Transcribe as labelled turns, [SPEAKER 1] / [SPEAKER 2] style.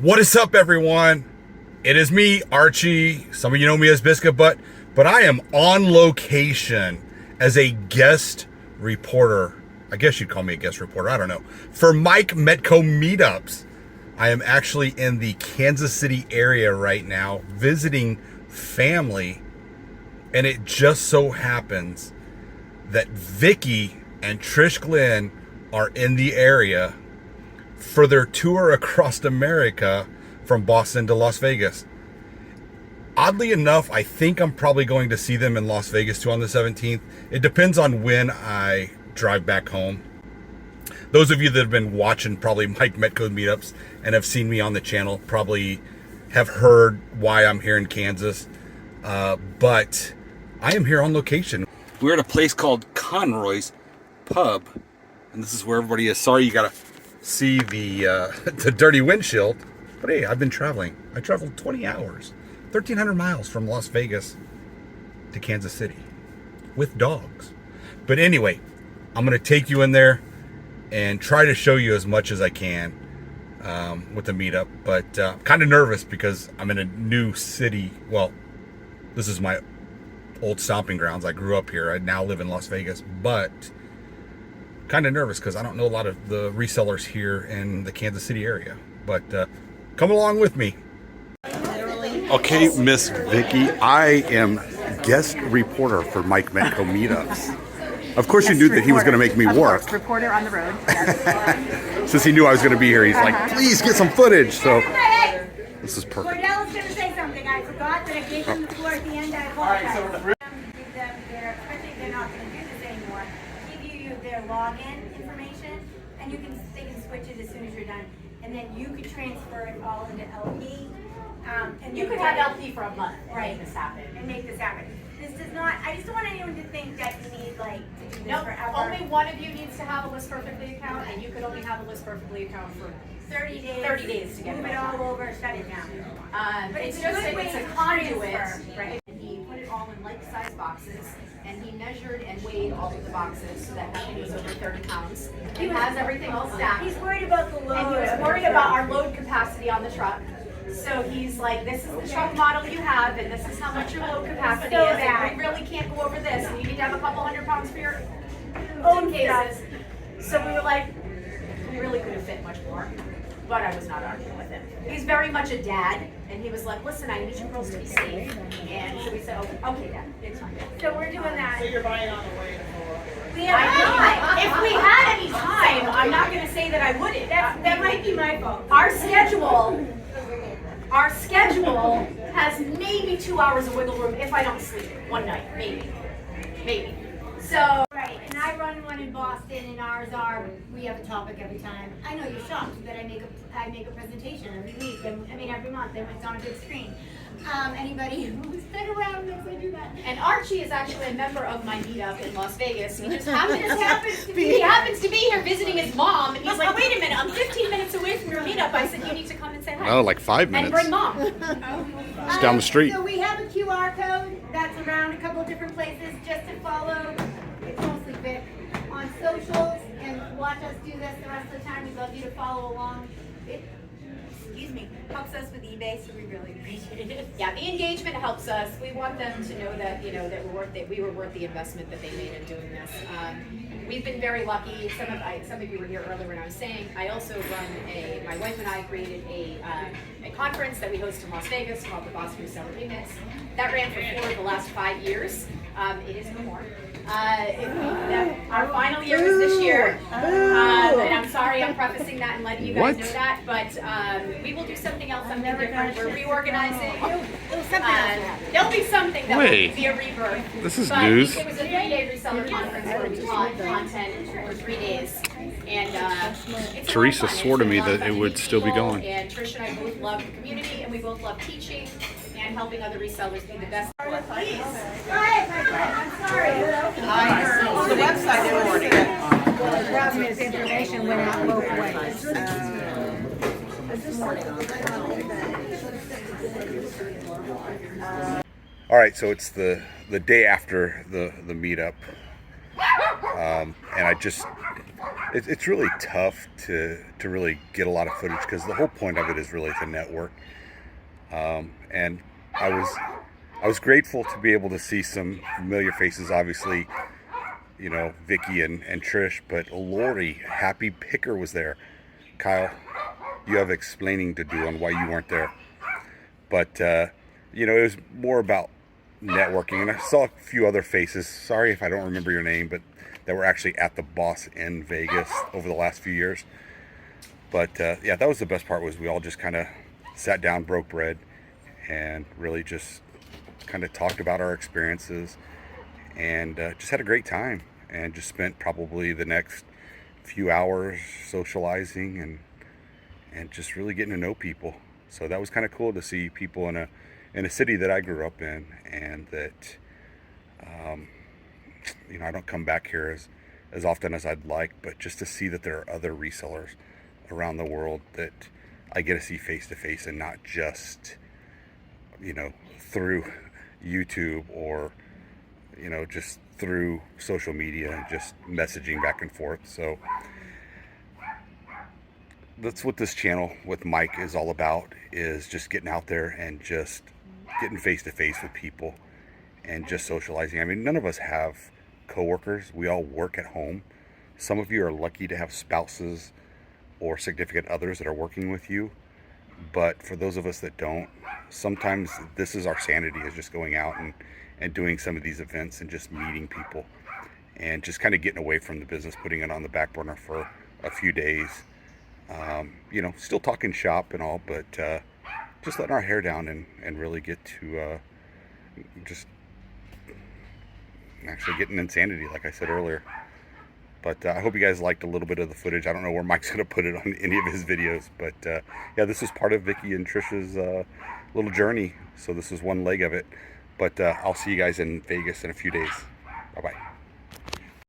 [SPEAKER 1] What is up, everyone? It is me, Archie. Some of you know me as Biscuitt, but I am on location as a guest reporter. I guess you'd call me a guest reporter. I don't know. For Mike Metco meetups. I am actually in the Kansas City area right now visiting family, and it just so happens that Vikki and Trish Glenn are in the area for their tour across America from Boston to Las Vegas. Oddly enough, I think I'm probably going to see them in Las Vegas too on the 17th. It depends on when I drive back home. Those of you that have been watching probably Mike Metco meetups and have seen me on the channel probably have heard why I'm here in Kansas. But I am here on location. We're at a place called Conroy's Pub, and this is where everybody is. Sorry you gotta see the the dirty windshield, but hey, I've been traveling. I traveled 20 hours, 1,300 miles from Las Vegas to Kansas City with dogs. But anyway, I'm gonna take you in there and try to show you as much as I can with the meetup, but kind of nervous because I'm in a new city. Well, this is my old stomping grounds. I grew up here. I now live in Las Vegas, but kind of nervous because I don't know a lot of the resellers here in the Kansas City area. But come along with me. Okay, Miss Vikki, I am guest reporter for Mike Metco meetups. Of course, you knew that he was going to make me work.
[SPEAKER 2] Course, reporter on the road. Yes.
[SPEAKER 1] Since he knew I was going to be here, he's like, please get some footage. So this is perfect.
[SPEAKER 3] Cordell was going to say something. I forgot that I gave him the floor at the end. I apologize. Especially if they're not going to do this anymore, give you their login information, and they can switch it as soon as you're done, and then you could transfer it all into LP.
[SPEAKER 2] And you could have LP for a month,
[SPEAKER 3] right?
[SPEAKER 2] And make this happen.
[SPEAKER 3] And make this happen. This does not. I just don't want anyone to think that you need like to do this
[SPEAKER 2] Nope,
[SPEAKER 3] forever.
[SPEAKER 2] only one of you needs to have a List Perfectly account, and you could only have a List Perfectly account for
[SPEAKER 3] 30 days.
[SPEAKER 2] 30 days to get
[SPEAKER 3] move
[SPEAKER 2] it
[SPEAKER 3] it all over, shut it down.
[SPEAKER 2] but
[SPEAKER 3] it's
[SPEAKER 2] it's
[SPEAKER 3] a
[SPEAKER 2] just
[SPEAKER 3] good way
[SPEAKER 2] it's a
[SPEAKER 3] to
[SPEAKER 2] conduit,
[SPEAKER 3] transfer.
[SPEAKER 2] right? And he put it all in like-size boxes, and he measured and weighed all of the boxes so that nothing was over 30 pounds. He has everything all stacked.
[SPEAKER 3] He's worried about the load.
[SPEAKER 2] And he was worried about our load capacity on the truck. So he's like, this is the truck model you have, and this is how much your load capacity
[SPEAKER 3] So
[SPEAKER 2] is.
[SPEAKER 3] bad.
[SPEAKER 2] And we really can't go over this, and you need to have a couple hundred pounds for your
[SPEAKER 3] own
[SPEAKER 2] cases. So we were like, we really could have fit much more, but I was not arguing with him. He's very much a dad, and he was like, listen, I need you girls to be safe. And so we said, okay, Dad, it's fine.
[SPEAKER 3] So we're doing that.
[SPEAKER 4] So you're buying on the way
[SPEAKER 3] We have time.
[SPEAKER 2] If we had any time, I'm not going to say that I wouldn't.
[SPEAKER 3] That might be my fault.
[SPEAKER 2] Our schedule has maybe 2 hours of wiggle room if I don't sleep one night, maybe. So.
[SPEAKER 3] Right, and I run one in Boston, and ours are, we have a topic every time. I know you're shocked that I make a presentation every week, every month, and it's on a big screen. Anybody who's been around knows I do that.
[SPEAKER 2] And Archie is actually a member of my meetup in Las Vegas. He just happens to be here visiting his mom, and he's like, wait a minute, I'm 15 minutes away from your meetup. I said, you need to come and say hi.
[SPEAKER 1] Oh, like 5
[SPEAKER 2] And
[SPEAKER 1] minutes.
[SPEAKER 2] bring mom.
[SPEAKER 1] It's down the street.
[SPEAKER 3] So we have a QR code that's around a couple of different places just to follow. It's mostly Vic on socials and watch us do this the rest of the time. We'd love you to follow along. It, helps us with eBay, so we really appreciate it.
[SPEAKER 2] Yeah, the engagement helps us. We want them to know that that we were worth the investment that they made in doing this. We've been very lucky. Some of you were here earlier when I was saying I also run my wife and I created a conference that we host in Las Vegas called the Boston Reseller Remix. That ran for 4 of the last 5 years. It is no more. Our final year is this year, and I'm sorry I'm prefacing that and letting you guys know that, but we will do something else, something different. We're reorganizing. There'll be something that will be a rebirth.
[SPEAKER 1] This is
[SPEAKER 2] but
[SPEAKER 1] news.
[SPEAKER 2] It was a 3-day reseller conference where we taught content for 3 days, and it's
[SPEAKER 1] Teresa
[SPEAKER 2] fun.
[SPEAKER 1] swore to
[SPEAKER 2] It's
[SPEAKER 1] me
[SPEAKER 2] a lot of
[SPEAKER 1] that it
[SPEAKER 2] fun
[SPEAKER 1] would still be
[SPEAKER 2] people,
[SPEAKER 1] going.
[SPEAKER 2] And Trish and I both love the community, and we both love teaching and helping other resellers be the best.
[SPEAKER 3] Go ahead, my friend. I'm sorry.
[SPEAKER 4] On the website, they were already
[SPEAKER 5] The problem is information went out both ways.
[SPEAKER 1] All right, so it's the day after the meetup, and I just it's really tough to really get a lot of footage because the whole point of it is really to network. And I was grateful to be able to see some familiar faces, obviously, you know, Vikki and Trish, but Lori, Happy Picker was there. Kyle, you have explaining to do on why you weren't there. But, you know, it was more about networking. And I saw a few other faces. Sorry if I don't remember your name, but that were actually at the Boss in Vegas over the last few years. But, yeah, that was the best part, was we all just kind of sat down, broke bread, and really just kind of talked about our experiences, and just had a great time, and just spent probably the next few hours socializing and just really getting to know people. So that was kind of cool to see people in a city that I grew up in, and that you know, I don't come back here as often as I'd like, but just to see that there are other resellers around the world that I get to see face to face, and not just, you know, through YouTube or, you know, just through social media and just messaging back and forth. So that's what this channel with Mike is all about, is just getting out there and just getting face to face with people and just socializing. I mean, none of us have coworkers. We all work at home. Some of you are lucky to have spouses or significant others that are working with you. But for those of us that don't, sometimes this is our sanity, is just going out and doing some of these events and just meeting people and just kind of getting away from the business, putting it on the back burner for a few days. You know, still talking shop and all, but just letting our hair down and really get to just actually getting insanity, like I said earlier. But I hope you guys liked a little bit of the footage. I don't know where Mike's going to put it on any of his videos. But yeah, this was part of Vikki and Trish's little journey. So this is one leg of it. But I'll see you guys in Vegas in a few days. Bye-bye.